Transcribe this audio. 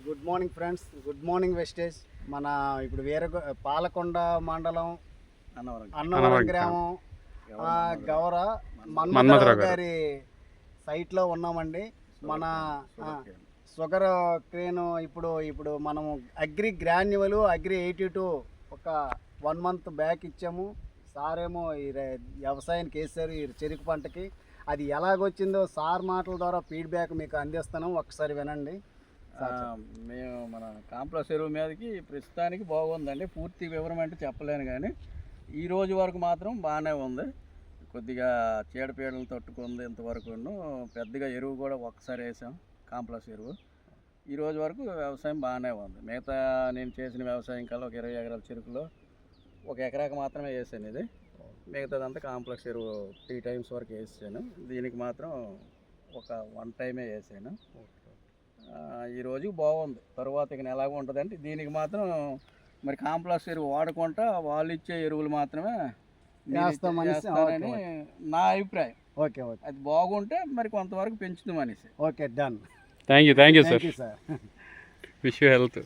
Good morning friends, good morning Vestige. మన ఇప్పుడు పాలకొండ మండలం అన్నవరం గ్రామం గౌర మన్మథరావు గారి సైట్లో ఉన్నామండి. మన షుగర్ క్రేన్ ఇప్పుడు మనము అగ్రి గ్రాన్యువల్ అగ్రి 82 ఒక 1 మంత్ బ్యాక్ ఇచ్చాము. సారేమో ఈ వ్యవసాయానికి వేసారు ఈ చెరుకు పంటకి. అది ఎలాగొచ్చిందో సార్ మాటల ద్వారా ఫీడ్బ్యాక్ మీకు అందిస్తున్నాం, ఒకసారి వినండి. మేము మన కాంప్లెక్స్ ఎరువు మీదకి ప్రస్తుతానికి బాగుందండి. పూర్తి వివరం అంటే చెప్పలేను, కానీ ఈ రోజు వరకు మాత్రం బాగానే ఉంది. కొద్దిగా చీడపీడలు తట్టుకుంది ఇంతవరకు. పెద్దగా ఎరువు కూడా ఒక్కసారి వేసాం కాంప్లెక్స్ ఎరువు. ఈ రోజు వరకు వ్యవసాయం బాగానే ఉంది. మిగతా నేను చేసిన వ్యవసాయం కల్లా ఒక 20 ఎకరాల చెరుకులో 1 ఎకరాకు మాత్రమే వేసాను. ఇది మిగతాదంతా కాంప్లెక్స్ ఎరువు 3 టైమ్స్ వరకు వేసాను. దీనికి మాత్రం ఒక 1 టైమే వేసాను. ఈ రోజు బాగుంది. తర్వాత ఇక ఎలాగ ఉంటుందంటే దీనికి మాత్రం మరి కాంప్లెక్స్ ఎరువు వాడకుండా వాళ్ళు ఇచ్చే ఎరువులు మాత్రమే వేస్తామని నా అభిప్రాయం. ఓకే ఓకే, అది బాగుంటే మరి కొంతవరకు పెంచుదాం అనేసి. Okay, done. Thank you sir. Sir wish you health.